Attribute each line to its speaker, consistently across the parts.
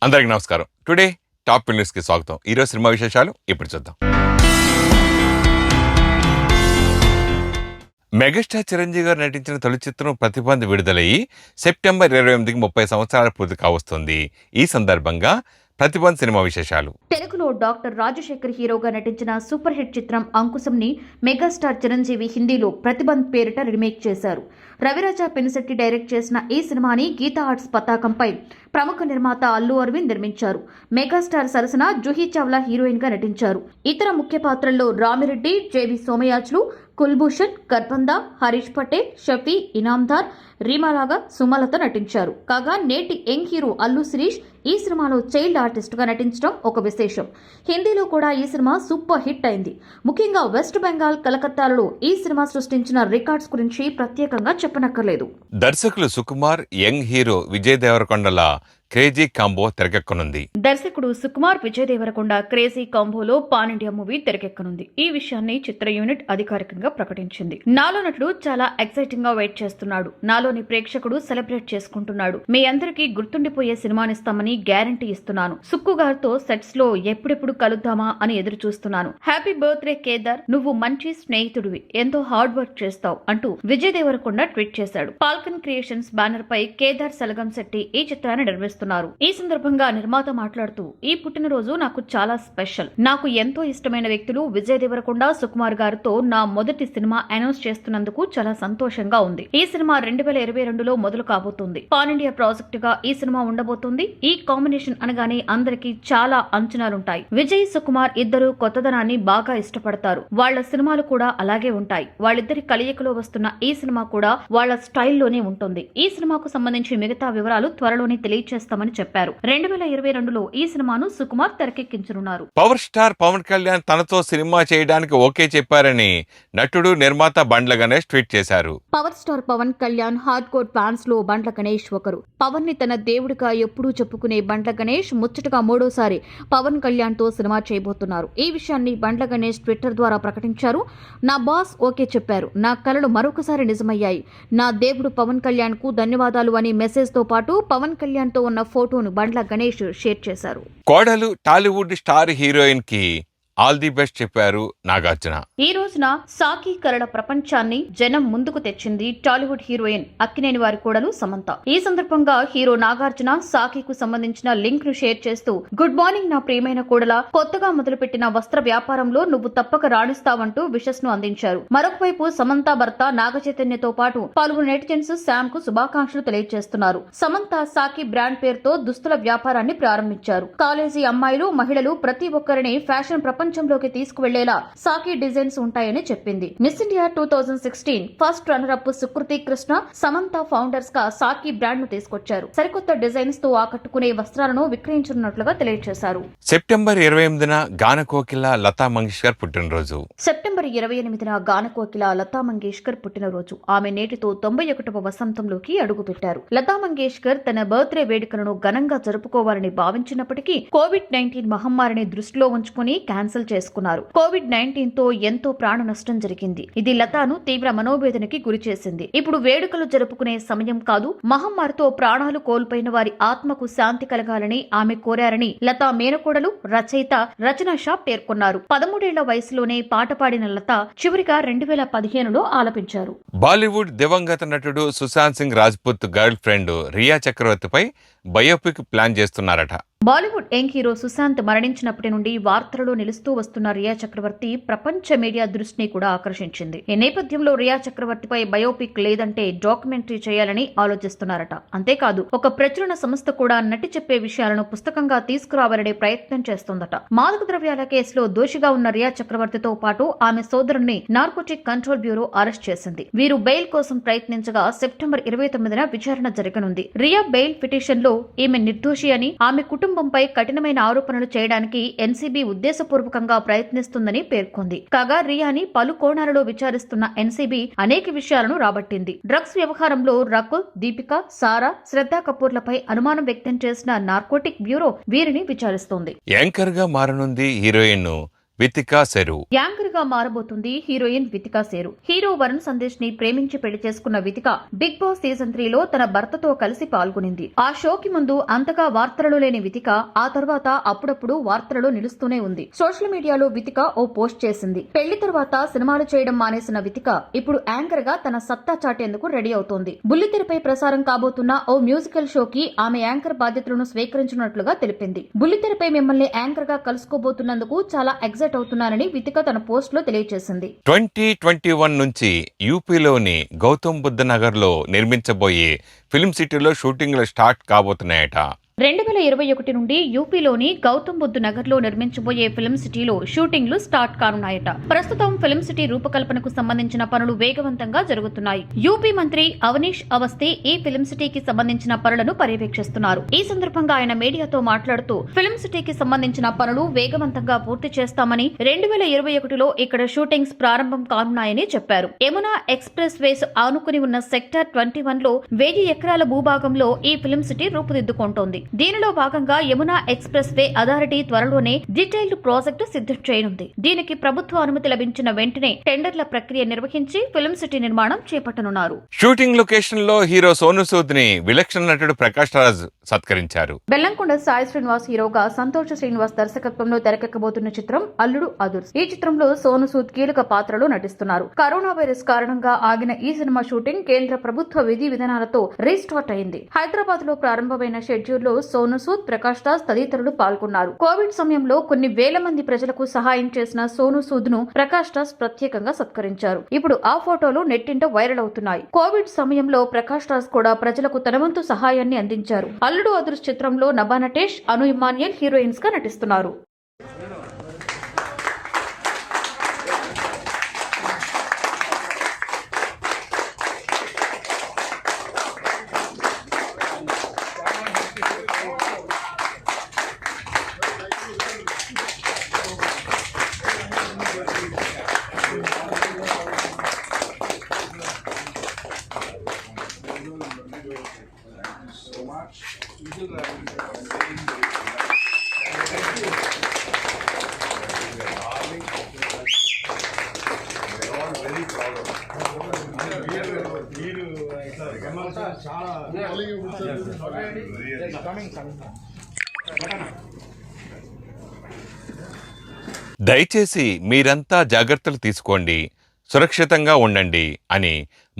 Speaker 1: అందరికి నమస్కారం. Today top news కి స్వాగతం. ఈరోజు సినిమా విశేషాలు ఇప్పుడు చూద్దాం. మెగాస్టార్ చిరంజీవి గారు నటించిన తొలి చిత్రం ప్రతిబంధ్ విడుదలయ్యి సెప్టెంబర్ 28కి 30 సంవత్సరాల పూర్తి కావస్తుంది. ఈ సందర్భంగా ప్రతిబంధ్ సినిమా విశేషాలు.
Speaker 2: తెలుగులో డాక్టర్ రాజశేఖర్ హీరోగా నటించిన సూపర్ హిట్ చిత్రం అంకుశంని మెగాస్టార్ చిరంజీవి హిందీలో ప్రతిబంధ్ పేరిట రీమేక్ చేశారు. రవిరాజ పెనిశెట్టి డైరెక్ట్ చేసిన ఈ సినిమాని గీతా ఆర్ట్స్ పతాకంపై ప్రముఖ నిర్మాత అల్లు అరవింద్ నిర్మించారు. మెగాస్టార్ సరసన జూహీ చావ్లా హీరోయిన్ గా నటించారు. ఇతర ముఖ్య పాత్రల్లో రామిరెడ్డి, జేవి సోమయాజులు, కుల్భూషణ్, కర్బంద, హరీష్ పటేల్, షఫీ, ఇనామ్దార్, రీమాలాగా సుమలత నటించారు. కాగా నేటి యంగ్ హీరో అల్లు శిరీష్ ఈ సినిమాలో చైల్డ్ ఆర్టిస్ట్ గా నటించడం ఒక విశేషం. హిందీలో కూడా ఈ సినిమా సూపర్ హిట్ అయింది. ముఖ్యంగా వెస్ట్ బెంగాల్, కలకత్తాలలో ఈ సినిమా సృష్టించిన రికార్డ్స్ గురించి ప్రత్యేకంగా చెప్పనక్కర్లేదు.
Speaker 1: దర్శకులు సుకుమార్, యంగ్ హీరో విజయ్ దేవరకొండల క్రేజీ కాంబో తెరకెక్కనుంది.
Speaker 2: దర్శకుడు సుకుమార్, విజయ్ దేవరకొండ క్రేజీ కాంబోలో పాన్ ఇండియా మూవీ తెరకెక్కనుంది. ఈ విషయాన్ని చిత్ర యూనిట్ అధికారికంగా ప్రకటించింది. నాలో నటుడు చాలా ఎక్సైటింగ్ గా వెయిట్ చేస్తున్నాడు. నాలోని ప్రేక్షకుడు సెలబ్రేట్ చేసుకుంటున్నాడు. మీ అందరికీ గుర్తుండిపోయే సినిమానిస్తామని గ్యారంటీ ఇస్తున్నాను. సుక్కు గారితో సెట్స్ లో ఎప్పుడెప్పుడు కలుద్దామా అని ఎదురు చూస్తున్నాను. హ్యాపీ బర్త్డే కేదార్, నువ్వు మంచి స్నేహితుడివి, ఎంతో హార్డ్ వర్క్ చేస్తావు అంటూ విజయ్ దేవరకొండ ట్వీట్ చేశాడు. ఫాల్కన్ క్రియేషన్స్ బ్యానర్ పై కేదార్ సెలగం శెట్టి ఈ చిత్రాన్ని నిర్మిస్తున్నారు. ఈ సందర్భంగా నిర్మాత మాట్లాడుతూ, ఈ పుట్టినరోజు నాకు చాలా స్పెషల్. నాకు ఎంతో ఇష్టమైన వ్యక్తులు విజయ్ దేవరకొండ, సుకుమార్ గారితో నా మొదటి సినిమా అనౌన్స్ చేస్తున్నందుకు చాలా సంతోషంగా ఉంది. ఈ సినిమా 2022లో మొదలు కాబోతుంది. పాన్ ఇండియా ప్రాజెక్ట్ గా ఈ సినిమా ఉండబోతుంది. ఈ కాంబినేషన్ అనగానే అందరికీ చాలా అంచనాలుంటాయి. విజయ్, సుకుమార్ ఇద్దరు కొత్తదనాన్ని బాగా ఇష్టపడతారు. వాళ్ల సినిమాలు కూడా అలాగే ఉంటాయి. వాళ్ళిద్దరి కలయికలో వస్తున్న ఈ సినిమా కూడా వాళ్ల స్టైల్లోనే ఉంటుంది. ఈ సినిమాకు సంబంధించి మిగతా వివరాలు త్వరలోనే తెలియచేస్తామని చెప్పారు. 2022లో ఈ సినిమాను సుకుమార్ తెరకెక్కించనున్నారు.
Speaker 1: పవర్ స్టార్ పవన్ కళ్యాణ్ తనతో సినిమా చేయడానికి ఓకే చెప్పారని నటుడు, నిర్మాత బండ్ల గణేష్ ట్వీట్ చేశారు.
Speaker 2: Power star Pawan Kalyan hard core fans లో బండ్ల గణేష్ ఒకరు. పవన్ ని తన దేవుడిగా ఎప్పుడూ చెప్పుకునే బండ్ల గణేష్ ముచ్చటగా మూడోసారి పవన్ కళ్యాణ్ తో సినిమా చేయబోతున్నారు. ఈ విషయాన్ని బండ్ల గణేష్ ట్విట్టర్ ద్వారా ప్రకటించారు. నా బాస్ ఓకే చెప్పారు. నా కలలు మరొకసారి నిజమయ్యాయి. నా దేవుడు పవన్ కళ్యాణ్ కు ధన్యవాదాలు అని మెసేజ్ తో పాటు పవన్ కళ్యాణ్ తో ఉన్న ఫోటోను బండ్ల గణేష్ షేర్ చేశారు.
Speaker 1: కోడలు టాలీవుడ్ స్టార్ హీరోయిన్ కి ఆల్ ది బెస్ట్ చెప్పారు నాగార్జున.
Speaker 2: ఈ రోజున సాకి కళల ప్రపంచాన్ని జనం ముందుకు తెచ్చింది టాలీవుడ్ హీరోయిన్ అక్కినేని వారి కోడలు సమంత. ఈ సందర్భంగా హీరో నాగార్జున సాకికు సంబంధించిన లింక్ ను షేర్ చేస్తూ, గుడ్ మార్నింగ్ నా ప్రియమైన కోడల, కొత్తగా మొదలుపెట్టిన వస్త్ర వ్యాపారంలో నువ్వు తప్పక రాణిస్తావంటూ విషెస్ ను అందించారు. మరొక వైపు సమంత భర్త నాగ చైతన్యతో పాటు పలువురు నెటిజన్స్ శామ్ కు శుభాకాంక్షలు తెలియజేస్తున్నారు. సమంత సాకి బ్రాండ్ పేరుతో దుస్తుల వ్యాపారాన్ని ప్రారంభించారు. కాలేజీ అమ్మాయిలు, మహిళలు ప్రతి ఒక్కరిని ఫ్యాషన్ ప్రపంచంలోకి తీసుకువెళ్లేలా సాకి డిజైన్స్ ఉంటాయని చెప్పింది. Miss India 2016 first runner up Sukriti Krishna, Samantha founders గా సాకి బ్రాండ్ ను తీసుకొచ్చారు. సరికొత్త డిజైన్స్ తో ఆకట్టుకునే వస్త్రాలను విక్రయించనున్నట్లుగా తెలియజేశారు.
Speaker 1: సెప్టెంబర్ 28న గానకోకిల లతా మంగేష్కర్ పుట్టినరోజు.
Speaker 2: సెప్టెంబర్ 28న గానకోకిల లతా మంగేష్కర్ పుట్టినరోజు. ఆమె నేటితో 91వ వసంతంలోకి అడుగుపెట్టారు. లతా మంగేష్కర్ తన బర్త్డే వేడుకలను ఘనంగా జరుపుకోవాలని భావించినప్పటికీ కోవిడ్-19 మహమ్మారిని దృష్టిలో ఉంచుకుని క్యాన్సిల్ చేసుకున్నారు. కోవిడ్-19 తో ఎంతో ప్రాణ నష్టం జరిగింది. ఇది లతాను తీవ్ర మనోవేదనకి గురి చేసింది. ఇప్పుడు వేడుకలు జరుపుకునే సమయం కాదు, మహమ్మారితో ప్రాణాలు కోల్పోయిన వారి ఆత్మకు శాంతి కలగాలని ఆమె కోరారని లతా మేనకోడలు, రచయిత రచన షా పేర్కొన్నారు. 13 ఏళ్ల వయసులోనే పాట పాడిన లత చివరిగా 2015లో ఆలపించారు.
Speaker 1: బాలీవుడ్ దివంగత నటుడు సుశాంత్ సింగ్ రాజ్పుత్ గర్ల్ ఫ్రెండ్ రియా చక్రవర్తిపై బయోపిక్ ప్లాన్ చేస్తున్నారట.
Speaker 2: బాలీవుడ్ యంగ్ హీరో సుశాంత్ మరణించినప్పటి నుండి వార్తలలో నిలుస్తూ వస్తున్న రియా చక్రవర్తి ప్రపంచ మీడియా దృష్టిని కూడా ఆకర్షించింది. ఈ నేపథ్యంలో రియా చక్రవర్తిపై బయోపిక్ లేదంటే డాక్యుమెంటరీ చేయాలని ఆలోచిస్తున్నారట. అంతేకాదు, ఒక ప్రచురణ సంస్థ కూడా నటి చెప్పే విషయాలను పుస్తకంగా తీసుకురావాలనే ప్రయత్నం చేస్తోందట. మాదక ద్రవ్యాల కేసులో దోషిగా ఉన్న రియా చక్రవర్తితో పాటు ఆమె సోదరుణ్ణి నార్కోటిక్ కంట్రోల్ బ్యూరో అరెస్ట్ చేసింది. వీరు బెయిల్ కోసం ప్రయత్నించగా సెప్టెంబర్ 29న విచారణ జరగనుంది. రియా బెయిల్ పిటిషన్ లో ఈమె నిర్దోషి అని, ఆమె కుటుంబంపై కఠినమైన ఆరోపణలు చేయడానికి ఎన్సీబీ ఉద్దేశపూర్వకంగా ప్రయత్నిస్తుందని పేర్కొంది. కాగా రియాని పలు కోణాలలో విచారిస్తున్న ఎన్సీబీ అనేక విషయాలను రాబట్టింది. డ్రగ్స్ వ్యవహారంలో రకుల్, దీపిక, సారా, శ్రద్ధా కపూర్లపై అనుమానం వ్యక్తం చేసిన నార్కోటిక్ బ్యూరో వీరిని విచారిస్తోంది.
Speaker 1: యాంకర్ గా మారనుంది హీరోయిన్ వితికా సెరు.
Speaker 2: యాంకర్ గా మారబోతుంది హీరోయిన్ వితికా సేరు. హీరో వరుణ్ సందేశ్ ని ప్రేమించి పెళ్లి చేసుకున్న వితిక బిగ్ బాస్ సీజన్ 3 లో తన భర్తతో కలిసి పాల్గొనింది. ఆ షోకి ముందు అంతగా వార్తలలో లేని వితిక ఆ తర్వాత అప్పుడప్పుడు వార్తలలో నిలుస్తూనే ఉంది. సోషల్ మీడియాలో వితిక ఓ పోస్ట్ చేసింది. పెళ్లి తర్వాత సినిమాలు చేయడం మానేసిన వితిక ఇప్పుడు యాంకర్ గా తన సత్తా చాటేందుకు రెడీ అవుతోంది. బుల్లితెరపై ప్రసారం కాబోతున్న ఓ మ్యూజికల్ షోకి ఆమె యాంకర్ బాధ్యతలను స్వీకరించినట్లుగా తెలిపింది. బుల్లితెరపై మిమ్మల్ని యాంకర్ గా కలుసుకోబోతున్నందుకు చాలా ఎగ్జైట్ అవుతున్నానని వితిక తన పోస్ట్ లో తెలియజేసింది.
Speaker 1: 2021 నుంచి యూపీలోని గౌతమ్ బుద్ధ నగర్ లో నిర్మించబోయే ఫిల్మ్ సిటీలో షూటింగ్లు స్టార్ట్ కాబోతున్నాయట.
Speaker 2: 2021 నుండి యూపీలోని గౌతమ్ బుద్ధ్ నగర్ లో నిర్మించబోయే ఫిల్మ్ సిటీలో షూటింగ్లు స్టార్ట్ కానున్నాయట. ప్రస్తుతం ఫిల్మ్ సిటీ రూపకల్పనకు సంబంధించిన పనులు వేగవంతంగా జరుగుతున్నాయి. యూపీ మంత్రి అవనీష్ అవస్థి ఈ ఫిల్మ్ సిటీకి సంబంధించిన పనులను పర్యవేక్షిస్తున్నారు. ఈ సందర్భంగా ఆయన మీడియాతో మాట్లాడుతూ ఫిల్మ్ సిటీకి సంబంధించిన పనులు వేగవంతంగా పూర్తి చేస్తామని 2021లో ఇక్కడ షూటింగ్స్ ప్రారంభం కానున్నాయని చెప్పారు. యమునా ఎక్స్ప్రెస్ వేస్ ఆనుకుని ఉన్న సెక్టర్ 21లో 1000 ఎకరాల భూభాగంలో ఈ ఫిల్మ్ సిటీ రూపుదిద్దుకుంటోంది. దీనిలో భాగంగా యమునా ఎక్స్ప్రెస్ వే అథారిటీ త్వరలోనే డీటెయిల్డ్ ప్రాజెక్టు సిద్ధం చేయనుంది. దీనికి ప్రభుత్వ అనుమతి లభించిన వెంటనే టెండర్ల ప్రక్రియ నిర్వహించి ఫిల్మ్ సిటీ నిర్మాణం చేపట్టనున్నారు.
Speaker 1: షూటింగ్ లొకేషన్ లో హీరో సోను సూద్ ని విలక్షణ నటుడు ప్రకాష్ రాజ్ సత్కరించారు.
Speaker 2: బెల్లంకొండ సాయి శ్రీనివాస్ హీరోగా సంతోష్ శ్రీనివాస్ దర్శకత్వంలో తెరకెక్కబోతున్న చిత్రం అల్లుడు అదుర్స్. ఈ చిత్రంలో సోను సూద్ కీలక పాత్రలో నటిస్తున్నారు. కరోనా వైరస్ కారణంగా ఆగిన ఈ సినిమా షూటింగ్ కేంద్ర ప్రభుత్వ విధి విధానాలతో రీస్టార్ట్ అయింది. హైదరాబాద్ లో ప్రారంభమైన షెడ్యూల్ లో సోను సూద్, ప్రకాష్ రాజ్ తదితరులు పాల్గొన్నారు. కోవిడ్ సమయంలో కొన్ని వేల మంది ప్రజలకు సహాయం చేసిన సోను సూద్ ను ప్రకాష్ రాజ్ ప్రత్యేకంగా సత్కరించారు. ఇప్పుడు ఆ ఫోటోలు నెట్టింట వైరల్ అవుతున్నాయి. కోవిడ్ సమయంలో ప్రకాష్ రాజ్ కూడా ప్రజలకు తన వంతు సహాయాన్ని అందించారు. అల్లుడు అదుర్స్ చిత్రంలో నభా నటేష్, అను ఇమాన్యుయల్ హీరోయిన్స్ గా నటిస్తున్నారు.
Speaker 1: దయచేసి మీరంతా జాగ్రత్తలు తీసుకోండి, సురక్షితంగా ఉండండి అని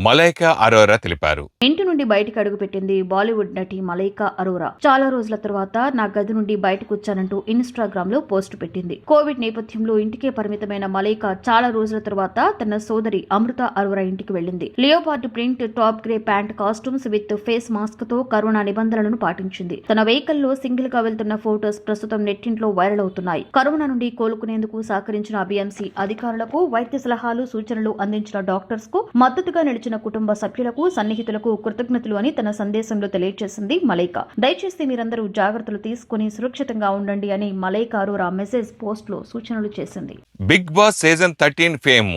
Speaker 1: మలైకా అరోరా తెలిపారు.
Speaker 2: ఇంటి నుండి బయటికి అడుగుపెట్టింది బాలీవుడ్ నటి మలైకా అరోరా. చాలా రోజుల తర్వాత నా గది నుండి బయటకు వచ్చానంటూ ఇన్స్టాగ్రామ్ లో పోస్ట్ పెట్టింది. కోవిడ్ నేపథ్యంలో ఇంటికే పరిమితమైన మలైకా చాలా రోజుల తర్వాత తన సోదరి అమృత అరోరా ఇంటికి వెళ్లింది. Leopard print top grey pant costumes with face mask తో కరోనా నిబంధనలను పాటించింది. తన వెహికల్ లో సింగిల్ గా వెళ్తున్న ఫోటోస్ ప్రస్తుతం నెట్టింట్లో వైరల్ అవుతున్నాయి. కరోనా నుండి కోలుకునేందుకు సహకరించిన బీఎంసీ అధికారులకు, వైద్య సలహాలు, సూచనలు అందించిన డాక్టర్స్ కు మద్దతుగా నిలిచిన కుటుంబ సభ్యులకు, సన్నిహితులకు కృతజ్ఞతలు అని తన సందేశంలో తెలియజేసింది మలైకా. దయచేసి మీరందరూ జాగ్రత్తలు తీసుకుని సురక్షితంగా ఉండండి అని మలైకా అరోరా మెసేజ్ పోస్ట్ లో సూచనలు చేసింది.
Speaker 1: Big boss season 13 fame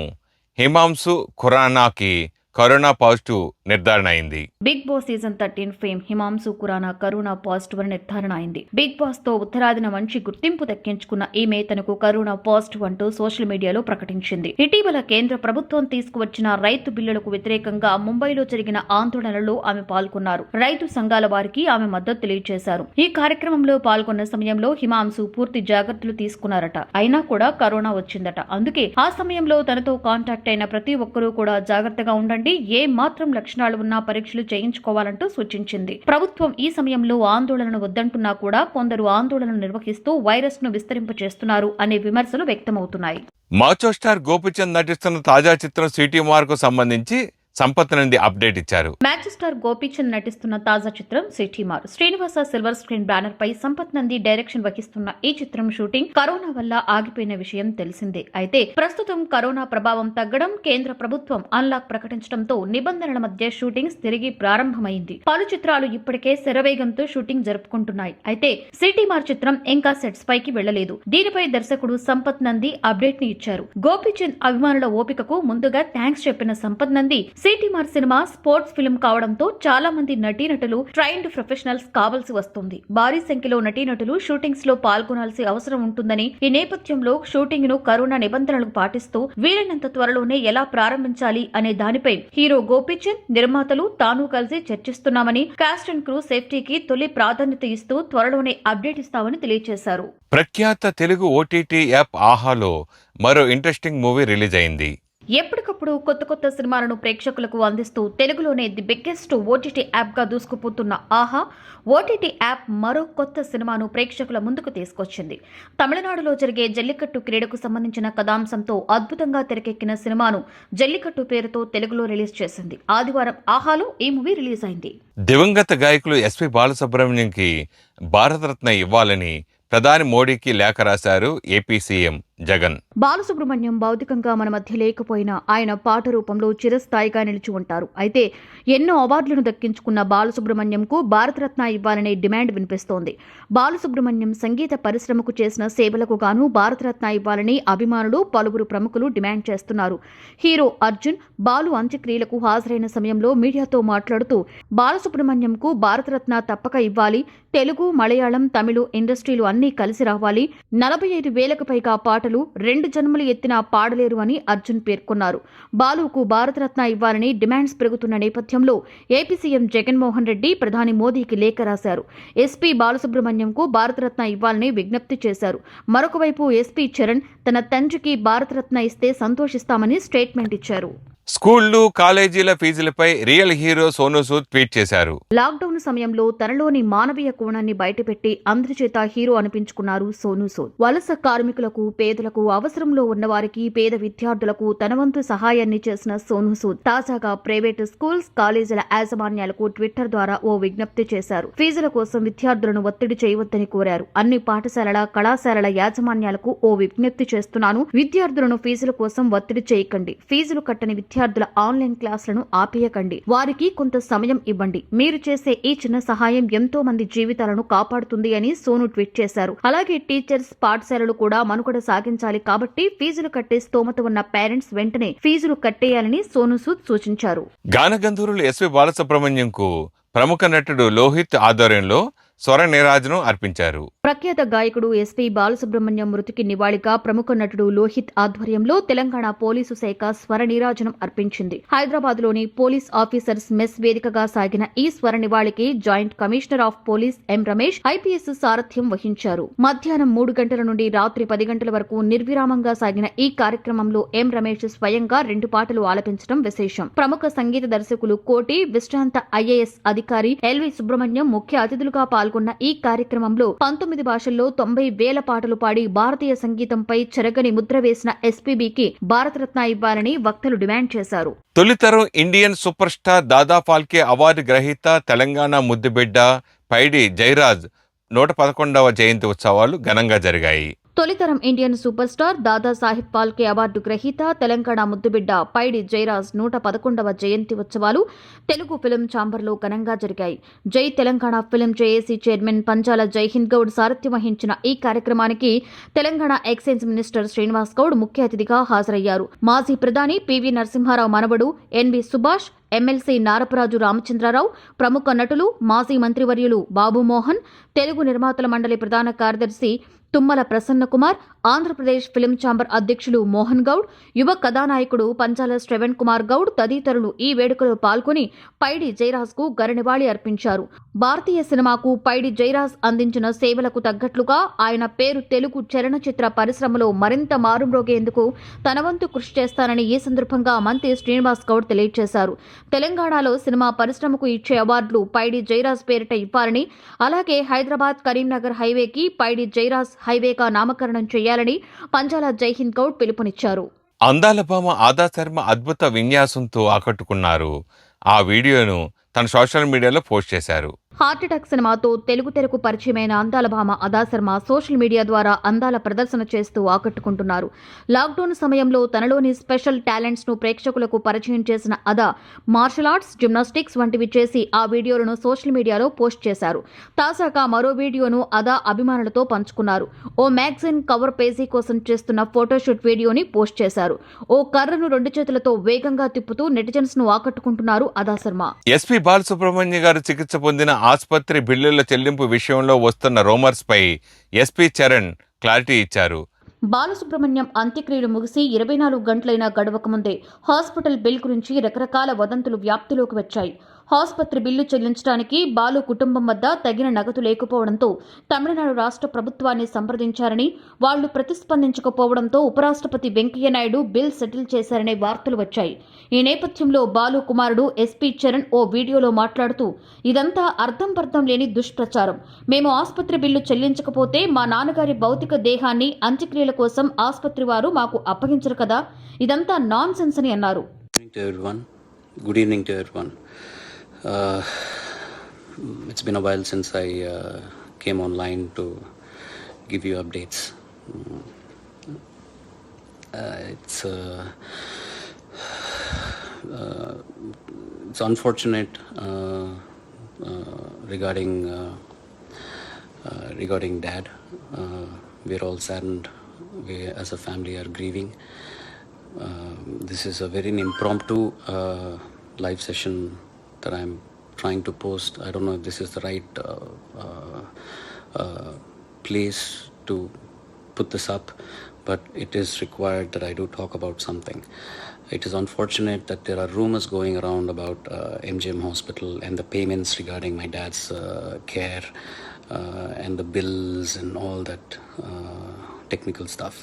Speaker 1: Himanshu ఖురానాకి కరోనా పాజిటివ్ నిర్ధారణ అయింది.
Speaker 2: Big boss season 13 fame Himanshu Khurana corona positive అని నిర్ధారణ అయింది. బిగ్ బాస్ తో ఉత్తరాదిన మంచి గుర్తింపు దక్కించుకున్న ఈమె తనకు కరోనా పాజిటివ్ అంటూ సోషల్ మీడియాలో ప్రకటించింది. ఇటీవల కేంద్ర ప్రభుత్వం తీసుకువచ్చిన రైతు బిల్లులకు వ్యతిరేకంగా ముంబైలో జరిగిన ఆందోళనలో ఆమె పాల్గొన్నారు. రైతు సంఘాల వారికి ఆమె మద్దతు తెలియజేశారు. ఈ కార్యక్రమంలో పాల్గొన్న సమయంలో హిమాంశు పూర్తి జాగ్రత్తలు తీసుకున్నారట. అయినా కూడా కరోనా వచ్చిందట. అందుకే ఆ సమయంలో తనతో కాంటాక్ట్ అయిన ప్రతి ఒక్కరూ కూడా జాగ్రత్తగా ఉండండి, ఏ మాత్రం లక్షణాలు ఉన్నా పరీక్షలు చేయించుకోవాలంటూ సూచించింది. ప్రభుత్వం ఈ సమయంలో ఆందోళనను వద్దంటున్నా కూడా కొందరు ఆందోళనను నిర్వహిస్తూ వైరస్ ను విస్తరింపచేస్తున్నారు అనే విమర్శలు వ్యక్తమవుతున్నాయి.
Speaker 1: మాచో స్టార్ గోపిచంద్ నటిస్తున్న తాజా చిత్రం సిటీ మార్క్ కు సంబంధించి సంపత్ నుండి అప్డేట్ ఇచ్చారు.
Speaker 2: మ్యాచ్ స్టార్ గోపీచంద్ నటిస్తున్న తాజా చిత్రం సిటీ మార్. శ్రీనివాస సిల్వర్ స్క్రీన్ బ్యానర్ పై సంపత్ నంది డైరెక్షన్ వహిస్తున్న ఈ చిత్రం షూటింగ్ కరోనా వల్ల ఆగిపోయిన విషయం తెలిసిందే. అయితే ప్రస్తుతం కరోనా ప్రభావం తగ్గడం, కేంద్ర ప్రభుత్వం అన్లాక్ ప్రకటించడంతో నిబంధనల మధ్య షూటింగ్స్ తిరిగి ప్రారంభమైంది. పలు చిత్రాలు ఇప్పటికే శరవేగంతో షూటింగ్ జరుపుకుంటున్నాయి. అయితే సిటీ మార్ చిత్రం ఇంకా సెట్స్ పైకి వెళ్లలేదు. దీనిపై దర్శకుడు సంపత్ నంది అప్డేట్ ని ఇచ్చారు. గోపీచంద్ అభిమానుల ఓపికకు ముందుగా థ్యాంక్స్ చెప్పిన Sampath Nandi Seeti Maar cinema sports film కావడంతో చాలా మంది నటీనటులు ట్రైన్డ్ ప్రొఫెషనల్స్ కావాల్సి వస్తుంది. భారీ సంఖ్యలో నటీనటులు షూటింగ్స్ లో పాల్గొనాల్సి అవసరం ఉంటుందని, ఈ నేపథ్యంలో షూటింగ్ ను కరోనా నిబంధనలు పాటిస్తూ వీలైనంత త్వరలోనే ఎలా ప్రారంభించాలి అనే దానిపై హీరో గోపీచంద్, నిర్మాతలు తాను కలిసి చర్చిస్తున్నామని, కాస్ట్ అండ్ క్రూ సేఫ్టీకి తొలి ప్రాధాన్యత ఇస్తూ త్వరలోనే అప్డేట్ ఇస్తామని తెలియజేశారు.
Speaker 1: ప్రఖ్యాత తెలుగు ఓటీటీ యాప్ ఆహాలో మరో ఇంట్రెస్టింగ్ మూవీ రిలీజ్ అయింది.
Speaker 2: ఎప్పటికప్పుడు కొత్త సినిమాలను ప్రేక్షకులకు అందిస్తూ తెలుగులోనే ది బిగ్గెస్ట్ ఓటీటీ యాప్ గా దూసుకుపోతున్న ఆహా ఓటీటీ యాప్ మరో కొత్త సినిమాను ప్రేక్షకుల ముందుకు తీసుకొచ్చింది. తమిళనాడులో జరిగే జల్లికట్టు క్రీడకు సంబంధించిన కథాంశంతో అద్భుతంగా తెరకెక్కిన సినిమాను జల్లికట్టు పేరుతో తెలుగులో రిలీజ్ చేసింది. ఆదివారం ఆహాలో ఈ మూవీ రిలీజ్ అయింది.
Speaker 1: దివంగత గాయకులు ఎస్పి బాలసుబ్రహ్మణ్యంకి భారతరత్న ఇవ్వాలని ప్రధాని మోడీకి లేఖ రాశారు ఏపీ సీఎం జగన్.
Speaker 2: బాలసుబ్రహ్మణ్యం భౌతికంగా మన మధ్య లేకపోయినా ఆయన పాట రూపంలో చిరస్థాయిగా నిలిచి ఉంటారు. అయితే ఎన్నో అవార్డులను దక్కించుకున్న బాలసుబ్రహ్మణ్యంకు భారతరత్న ఇవ్వాలనే డిమాండ్ వినిపిస్తోంది. బాలసుబ్రహ్మణ్యం సంగీత పరిశ్రమకు చేసిన సేవలకు గాను భారతరత్న ఇవ్వాలని అభిమానులు, పలువురు ప్రముఖులు డిమాండ్ చేస్తున్నారు. హీరో అర్జున్ బాలు అంత్యక్రియలకు హాజరైన సమయంలో మీడియాతో మాట్లాడుతూ బాలసుబ్రహ్మణ్యంకు భారతరత్న తప్పక ఇవ్వాలి, తెలుగు, మలయాళం, తమిళ ఇండస్ట్రీలు అన్నీ కలిసి రావాలి, 45,000కు పైగా పాటలు 2 జన్మలు ఎత్తినా పాడలేరు అని అర్జున్ పేర్కొన్నారు. బాలుకు భారతరత్న ఇవ్వాలని డిమాండ్స్ పెరుగుతున్న నేపథ్యంలో ఏపీ సీఎం జగన్మోహన్ రెడ్డి ప్రధాని మోదీకి లేఖ రాశారు. ఎస్పీ బాలసుబ్రహ్మణ్యంకు భారతరత్న ఇవ్వాలని విజ్ఞప్తి చేశారు. మరొక వైపు ఎస్పీ చరణ్ తన తండ్రికి భారతరత్న ఇస్తే సంతోషిస్తామని స్టేట్మెంట్ ఇచ్చారు.
Speaker 1: స్కూళ్లు, కాలేజీల ఫీజులపై real hero Sonu Sood tweet చేశారు.
Speaker 2: లాక్డౌన్ సమయంలో తనలోని మానవీయ కోణాన్ని బయటపెట్టి అందరి చేత హీరో అనిపించుకున్నారు సోనూ సూద్. వలస కార్మికులకు, పేదలకు, అవసరంలో ఉన్నవారికి, పేద విద్యార్థులకు తన వంతు సహాయాన్ని చేసిన సోనూ సూద్ తాజాగా ప్రైవేటు స్కూల్స్, కాలేజీల యాజమాన్యాలకు ట్విట్టర్ ద్వారా ఓ విజ్ఞప్తి చేశారు. ఫీజుల కోసం విద్యార్థులను ఒత్తిడి చేయవద్దని కోరారు. అన్ని పాఠశాలల, కళాశాలల యాజమాన్యాలకు ఓ విజ్ఞప్తి చేస్తున్నాను. విద్యార్థులను ఫీజుల కోసం ఒత్తిడి చేయకండి. ఫీజులు కట్టని విద్యార్థుల ఆన్లైన్ క్లాసులను ఆపేయకండి. వారికి కొంత సమయం ఇవ్వండి. మీరు చేసే ఈ చిన్న సహాయం ఎంతో మంది జీవితాలను కాపాడుతుంది అని సోను ట్వీట్ చేశారు. అలాగే టీచర్స్, పాఠశాలలు కూడా మనుగడ సాగించాలి కాబట్టి ఫీజులు కట్టే స్తోమత ఉన్న పేరెంట్స్ వెంటనే ఫీజులు కట్టేయాలని సోను సూద్ సూచించారు.
Speaker 1: గానగంధర్వులు ఎస్వి బాలసుబ్రహ్మణ్యంకు ప్రముఖ నటుడు లోహిత్ ఆధ్వర్యంలో స్వర నీరాజనం అర్పించారు.
Speaker 2: ప్రఖ్యాత గాయకుడు ఎస్పీ బాలసుబ్రహ్మణ్యం మృతికి నివాళిగా ప్రముఖ నటుడు లోహిత్ ఆధ్వర్యంలో తెలంగాణ పోలీసు శాఖ స్వర నీరాజనం అర్పించింది. హైదరాబాద్ లోని పోలీస్ ఆఫీసర్స్ మెస్ వేదికగా సాగిన ఈ స్వర నివాళికి joint commissioner of police M Ramesh IPS సారథ్యం వహించారు. మధ్యాహ్నం 3 గంటల నుండి రాత్రి 10 గంటల వరకు నిర్విరామంగా సాగిన ఈ కార్యక్రమంలో ఎం రమేష్ స్వయంగా 2 పాటలు ఆలపించడం విశేషం. ప్రముఖ సంగీత దర్శకులు కోటి, విశ్రాంత ఐఏఎస్ అధికారి ఎల్వి సుబ్రహ్మణ్యం ముఖ్య అతిథులుగా పాల్గొన్న ఈ కార్యక్రమంలో 19 భాషల్లో 90,000 పాటలు పాడి భారతీయ సంగీతంపై చెరగని ముద్ర వేసిన ఎస్పీబీకి భారతరత్న ఇవ్వాలని వక్తలు డిమాండ్ చేశారు.
Speaker 1: తొలితరం ఇండియన్ సూపర్ స్టార్ దాదా ఫాల్కే అవార్డు గ్రహీత తెలంగాణ ముద్దుబిడ్డ పైడి జయరాజ్ 111వ జయంతి ఉత్సవాలు ఘనంగా జరిగాయి.
Speaker 2: తొలితరం Indian super star Dadasaheb Phalke award గ్రహీత తెలంగాణ ముద్దుబిడ్డ పైడి జయరాజ్ 111వ జయంతి ఉత్సవాలు తెలుగు ఫిలిం ఛాంబర్లో ఘనంగా జరిగాయి. జై Telangana film JAC chairman Panchala జైహింద్ గౌడ్ సారథ్యం వహించిన ఈ కార్యక్రమానికి తెలంగాణ ఎక్సైజ్ మినిస్టర్ శ్రీనివాస్ గౌడ్ ముఖ్య అతిథిగా హాజరయ్యారు. మాజీ ప్రధాని పివి నరసింహారావు మనవడు ఎన్వి సుభాష్, ఎమ్మెల్సీ నారపరాజు రామచంద్రరావు, ప్రముఖ నటులు, మాజీ మంత్రివర్యులు బాబు మోహన్, తెలుగు నిర్మాతల మండలి ప్రధాన కార్యదర్శి తుమ్మల ప్రసన్న కుమార్, ఆంధ్రప్రదేశ్ ఫిలిం ఛాంబర్ అధ్యక్షులు మోహన్ గౌడ్, యువ కథానాయకుడు పంచాల శ్రవణ్ కుమార్ గౌడ్ తదితరులు ఈ వేడుకలో పాల్గొని పైడి జయరాజ్ కు ఘననివాళి అర్పించారు. భారతీయ సినిమాకు పైడి జయరాజ్ అందించిన సేవలకు తగ్గట్లుగా ఆయన పేరు తెలుగు చలనచిత్ర పరిశ్రమలో మరింత మారుమ్రోగేందుకు తన వంతు కృషి చేస్తానని ఈ సందర్భంగా మంత్రి శ్రీనివాస్ గౌడ్ తెలియజేశారు. తెలంగాణలో సినిమా పరిశ్రమకు ఇచ్చే అవార్డులు పైడి జయరాజ్ పేరిట ఇవ్వాలని, అలాగే హైదరాబాద్ కరీంనగర్ హైవేకి పైడి జయరాజ్ హైవేగా నామకరణం చేయాలని పంచాల జైహింద్ గౌడ్ పిలుపునిచ్చారు.
Speaker 1: అందాల భామ ఆదా శర్మ అద్భుత విన్యాసంతో ఆకట్టుకున్నారు. ఆ వీడియోను తన సోషల్ మీడియాలో పోస్ట్ చేశారు.
Speaker 2: హార్ట్ అటాక్ సినిమాతో తెలుగు తెరకు పరిచయమైన అందాల భామ అదా శర్మ సోషల్ మీడియా ద్వారా అందాల ప్రదర్శన చేస్తూ ఆకట్టుకుంటున్నారు. లాక్డౌన్ సమయంలో తనలోని స్పెషల్ టాలెంట్స్ ను ప్రేక్షకులకు పరిచయం చేసిన అదా మార్షల్ ఆర్ట్స్, జిమ్నాస్టిక్స్ వంటివి చేసి ఆ వీడియోలను సోషల్ మీడియాలో పోస్ట్ చేశారు. తాజాగా మరో వీడియోను అదా అభిమానులతో పంచుకున్నారు. ఓ మ్యాగజైన్ కవర్ పేజీ కోసం చేస్తున్న ఫోటోషూట్ వీడియోని పోస్ట్ చేశారు. ఓ కర్రను 2 చేతులతో వేగంగా తిప్పుతూ నెటిజన్స్ ను ఆకట్టుకుంటున్నారు అదా శర్మ.
Speaker 1: ఎస్పీ బాలసుబ్రహ్మణ్య గారు చికిత్స పొందిన ఆసుపత్రి బిల్లుల చెల్లింపు విషయంలో వస్తున్న రూమర్స్ పై ఎస్పీ చరణ్ క్లారిటీ ఇచ్చారు.
Speaker 2: బాలసుబ్రహ్మణ్యం అంత్యక్రియలు ముగిసి 24 గంటలైనా గడవకముందే హాస్పిటల్ బిల్ గురించి రకరకాల వదంతులు వ్యాప్తిలోకి వచ్చాయి. ఆసుపత్రి బిల్లు చెల్లించడానికి బాలు కుటుంబం వద్ద తగిన నగదు లేకపోవడంతో తమిళనాడు రాష్ట్ర ప్రభుత్వాన్ని సంప్రదించారని, వాళ్లు ప్రతిస్పందించకపోవడంతో ఉపరాష్ట్రపతి వెంకయ్యనాయుడు బిల్ సెటిల్ చేశారనే వార్తలు వచ్చాయి. ఈ నేపథ్యంలో బాలు కుమారుడు ఎస్పీ చరణ్ ఓ వీడియోలో మాట్లాడుతూ, ఇదంతా అర్థం పర్థం లేని దుష్ప్రచారం. మేము ఆసుపత్రి బిల్లు చెల్లించకపోతే మా నాన్నగారి భౌతిక దేహాన్ని అంత్యక్రియల కోసం ఆసుపత్రి వారు మాకు అప్పగించరు కదా, ఇదంతా నాన్ సెన్స్ అని అన్నారు.
Speaker 3: Good evening to everyone. It's been a while since I came online to give you updates. It's unfortunate regarding Dad. We're all saddened. We as a family are grieving. This is a very impromptu live session that I'm trying to post. I don't know if this is the right place to put this up, but it is required that I do talk about something. It is unfortunate that there are rumors going around about MGM Hospital and the payments regarding my dad's care and the bills and all that technical stuff.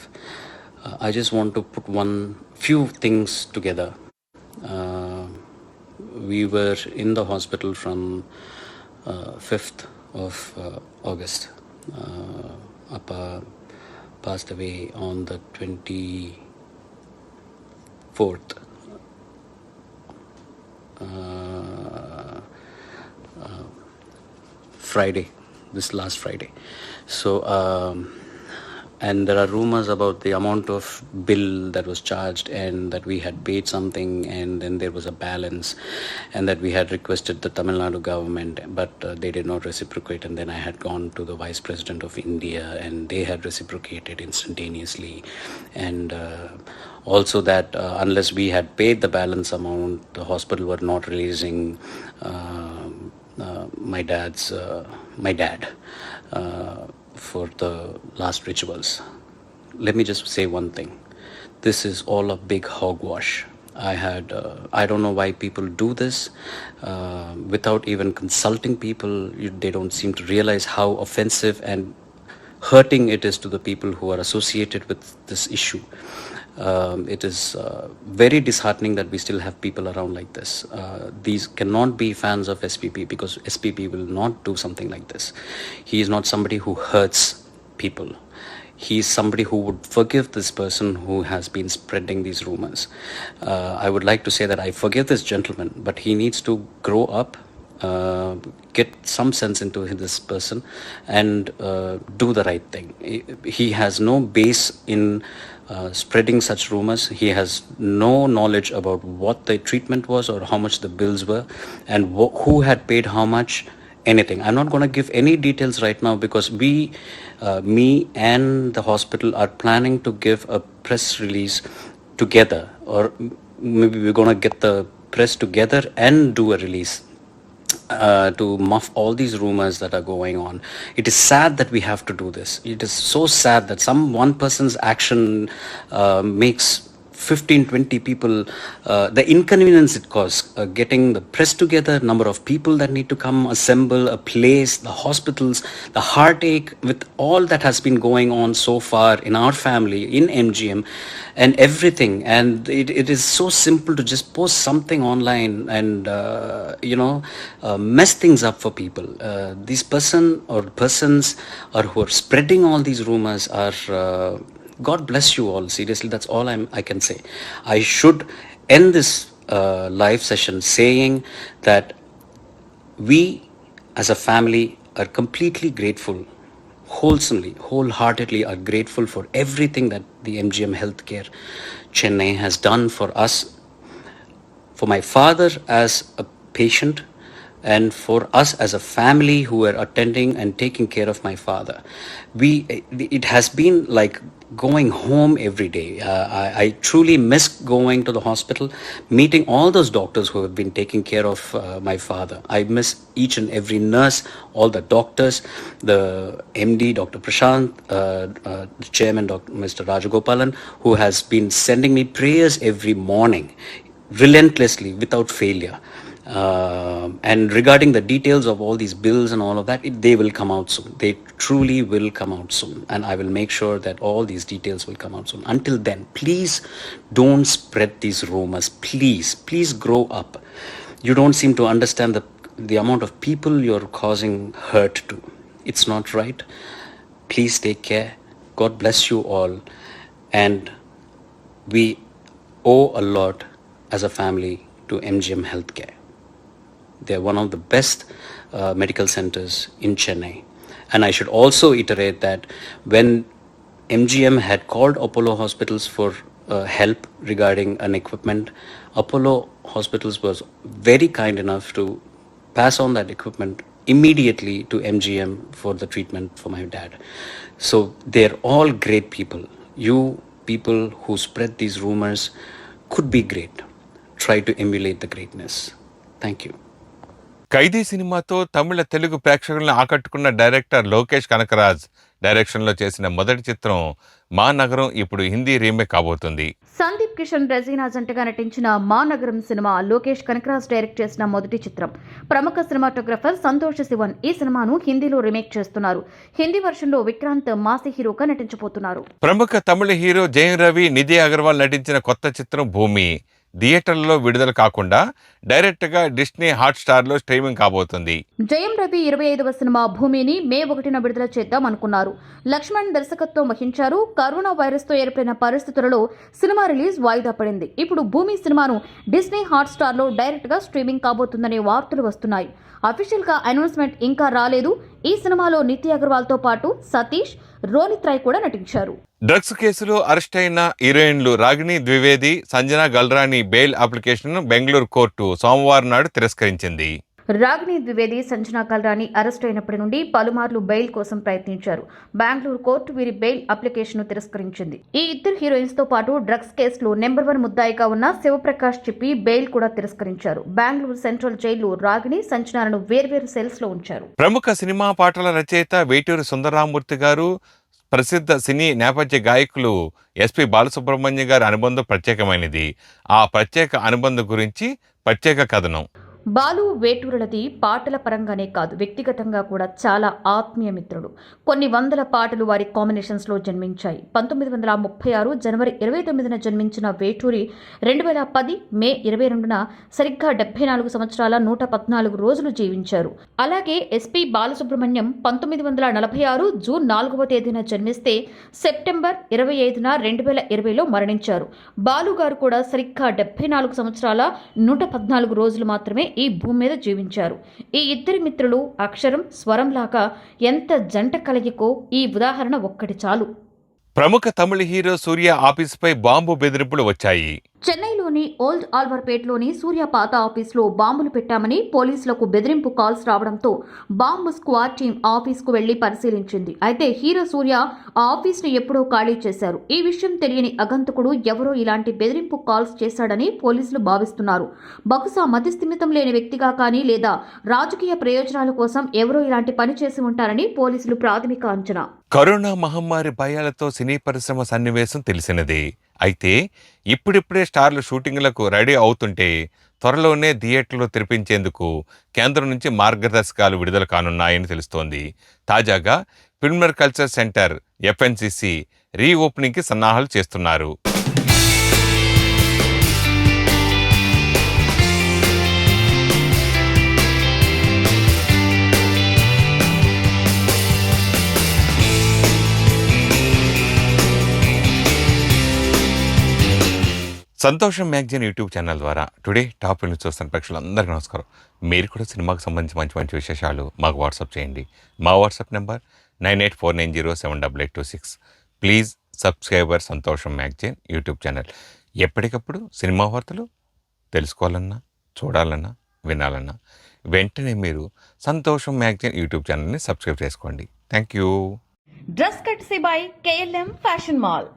Speaker 3: I just want to put few things together. We were in the hospital from 5th of August. Appa passed away on the 24th. Friday, this last Friday. So and there are rumors about the amount of bill that was charged and that we had paid something and then there was a balance and that we had requested the Tamil Nadu government, but they did not reciprocate, and then I had gone to the Vice President of India and they had reciprocated instantaneously, and also that unless we had paid the balance amount, the hospital were not releasing my dad for the last rituals. Let me just say one thing. This is all a big hogwash. I don't know why people do this without even consulting people. They don't seem to realize how offensive and hurting it is to the people who are associated with this issue. It is very disheartening that we still have people around like this. These cannot be fans of SPP, because SPP will not do something like this. He is not somebody who hurts people. He is somebody who would forgive this person who has been spreading these rumors. I would like to say that I forgive this gentleman, but he needs to grow up, get some sense into this person and do the right thing. He has no base in spreading such rumors. He has no knowledge about what the treatment was or how much the bills were and who had paid how much, anything. I'm not going to give any details right now because me and the hospital are planning to give a press release together, or maybe we're going to get the press together and do a release to muff all these rumors that are going on. It is sad that we have to do this. It is so sad that one person's action makes 15-20 people, the inconvenience it caused, getting the press together, number of people that need to come, assemble, a place, the hospitals, the heartache with all that has been going on so far in our family, in MGM and everything. And it is so simple to just post something online and mess things up for people. These persons who are spreading all these rumors are God bless you all. Seriously, that's all I can say. I should end this live session saying that we as a family, are completely grateful, wholesomely, wholeheartedly are grateful for everything that the MGM Healthcare Chennai has done for us, for my father as a patient, and for us as a family who were attending and taking care of my father. It has been like going home every day. I truly miss going to the hospital, meeting all those doctors who have been taking care of my father. I miss each and every nurse, all the doctors, the MD, Dr. Prashant, the chairman, Mr. Rajagopalan, who has been sending me prayers every morning, relentlessly, without failure. And regarding the details of all these bills and all of that, they will come out soon. They truly will come out soon. And I will make sure that all these details will come out soon. Until then, please don't spread these rumors. Please grow up. You don't seem to understand the amount of people you're causing hurt to. It's not right. Please take care. God bless you all. And we owe a lot as a family to MGM Healthcare. They're one of the best medical centers in Chennai. And I should also iterate that when MGM had called Apollo Hospitals for help regarding an equipment, Apollo Hospitals was very kind enough to pass on that equipment immediately to MGM for the treatment for my dad. So they're all great people. You people who spread these rumors could be great. Try to emulate the greatness. Thank you.
Speaker 1: ఖైదీ సినిమాతో తమిళ తెలుగు ప్రేక్షకులను ఆకట్టుకున్న director Lokesh Kanagaraj డైరెక్షన్లో చేసిన మొదటి చిత్రం మా నగరం ఇప్పుడు హిందీ రీమేక్ కాబోతుంది.
Speaker 2: సందీప్ కిషన్ రెజీనా జంటగా నటించిన మా నగరం సినిమా లోకేష్ కనకరాజ్ డైరెక్ట్ చేసిన మొదటి చిత్రం. ప్రముఖ సినిమాటోగ్రఫర్ సంతోష్ శివన్ ఈ సినిమాను హిందీలో రీమేక్ చేస్తున్నారు. హిందీ వర్షన్లో విక్రాంత్ మాసి హీరోగా నటించబోతున్నారు.
Speaker 1: ప్రముఖ తమిళ హీరో జయం రవి, నిధి అగర్వాల్ నటించిన కొత్త చిత్రం భూమి థియేటర్లలో విడుదల కాకుండా డైరెక్ట్గా డిస్నీ హాట్స్టార్లో స్ట్రీమింగ్ కాబోతుంది.
Speaker 2: జయం రవి 25వ సినిమా భూమిని మే 1న విడుదల చేద్దాం అనుకున్నారు. లక్ష్మణ్ దర్శకత్వం వహించారు. కరోనా వైరస్తో ఏర్పడిన పరిస్థితులలో సినిమా రిలీజ్ వాయిదా పడింది. ఇప్పుడు భూమి సినిమాను డిస్నీ హాట్స్టార్లో డైరెక్ట్గా స్ట్రీమింగ్ కాబోతుందనే వార్తలు వస్తున్నాయి. అఫీషియల్గా అనౌన్స్మెంట్ ఇంకా రాలేదు. ఈ సినిమాలో నితి అగర్వాల్తో పాటు సతీష్, రోనిత్ రాయ్ కూడా నటించారు.
Speaker 1: డ్రగ్స్ కేసులో అరెస్ట్ అయిన హీరోయిన్లు రాగిణి ద్వివేది, సంజన గల్రాని బెయిల్ అప్లికేషన్ను బెంగళూరు కోర్టు సోమవారం నాడు తిరస్కరించింది.
Speaker 2: రాగిణి ద్వివేది, సంజనా కల్రాని అరెస్ట్ అయినప్పటి నుండి పలుమార్లు బెయిల్ కోసం ప్రయత్నించారు. బెంగళూరు కోర్టు వీరి బెయిల్ అప్లికేషన్ తిరస్కరించింది. ఈ ఇద్దరు హీరోయిన్స్ తో పాటు డ్రగ్స్ కేసులో నెంబర్ 1 ముద్దాయిగా ఉన్న శివప్రకాష్ చిప్పి బెయిల్ కూడా తిరస్కరించారు. బెంగళూరు సెంట్రల్ జైల్లో రాగిణి, సంజనాలను వేర్వేరు సెల్స్ లో ఉంచారు.
Speaker 1: ప్రముఖ సినిమా పాటల రచయిత వేటూరి సుందరరామూర్తి గారు, ప్రసిద్ధ సినీ నేపథ్య గాయకులు ఎస్పి బాలసుబ్రహ్మణ్యం గారి అనుబంధం ప్రత్యేకమైనది. ఆ ప్రత్యేక అనుబంధం గురించి ప్రత్యేక కథనం.
Speaker 2: బాలు వేటూరులది పాటల పరంగానే కాదు, వ్యక్తిగతంగా కూడా చాలా ఆత్మీయ మిత్రుడు. కొన్ని వందల పాటలు వారి కాంబినేషన్స్లో జన్మించాయి. 1936 జనవరి 29న జన్మించిన వేటూరి 2010 మే 22న సరిగ్గా 74 సంవత్సరాల 114 రోజులు జీవించారు. అలాగే ఎస్పి బాలసుబ్రహ్మణ్యం 1946 జూన్ 4వ తేదీన జన్మిస్తే సెప్టెంబర్ 25న 2020లో మరణించారు. బాలు గారు కూడా సరిగ్గా 74 సంవత్సరాల 114 రోజులు మాత్రమే ఈ భూమి మీద జీవించారు. ఈ ఇద్దరి మిత్రులు అక్షరం స్వరం లాగా ఎంత జంట కలయికో ఈ ఉదాహరణ ఒక్కటి చాలు.
Speaker 1: ప్రముఖ తమిళ హీరో సూర్య ఆఫీసుపై బాంబు బెదిరింపులు వచ్చాయి.
Speaker 2: చెన్నైలోని ఓల్డ్ ఆల్వర్పేట్లోని సూర్య పాత ఆఫీసులో బాంబులు పెట్టామని పోలీసులకు బెదిరింపు కాల్స్ రావడంతో బాంబు స్క్వాడ్ టీం ఆఫీసుకు వెళ్లి పరిశీలించింది. అయితే హీరో సూర్య ఆ ఆఫీసును ఎప్పుడో ఖాళీ చేశారు. ఈ విషయం తెలియని అగంతకుడు ఎవరో ఇలాంటి బెదిరింపు కాల్స్ చేశాడని పోలీసులు భావిస్తున్నారు. బహుశా మతిస్థిమితం లేని వ్యక్తిగా కానీ లేదా రాజకీయ ప్రయోజనాల కోసం ఎవరో ఇలాంటి పని చేసి ఉంటారని పోలీసులు ప్రాథమిక అంచనా.
Speaker 1: కరోనా మహమ్మారి భయాలతో సినీ పరిశ్రమ సన్నివేశం తెలిసినదే. అయితే ఇప్పుడిప్పుడే స్టార్లు షూటింగ్లకు రెడీ అవుతుంటే త్వరలోనే థియేటర్లో తెరిపించేందుకు కేంద్రం నుంచి మార్గదర్శకాలు విడుదల కానున్నాయని తెలుస్తోంది. తాజాగా ఫిల్మర్ కల్చర్ సెంటర్ FNCC రీఓపెనింగ్కి సన్నాహాలు చేస్తున్నారు. సంతోషం మ్యాగజైన్ యూట్యూబ్ ఛానల్ ద్వారా టుడే టాప్ న్యూస్ చూస్తున్న ప్రేక్షకులందరికీ నమస్కారం. మీరు కూడా సినిమాకు సంబంధించి మంచి మంచి విశేషాలు మాకు వాట్సాప్ చేయండి. మా వాట్సాప్ నెంబర్ 9849078826. ప్లీజ్ సబ్స్క్రైబర్ సంతోషం మ్యాగజైన్ యూట్యూబ్ ఛానల్. ఎప్పటికప్పుడు సినిమా వార్తలు తెలుసుకోవాలన్నా, చూడాలన్నా, వినాలన్నా వెంటనే మీరు సంతోషం మ్యాగజైన్ యూట్యూబ్ ఛానల్ని సబ్స్క్రైబ్ చేసుకోండి. Thank you.
Speaker 2: Dress కట్సీ by KLM fashion mall.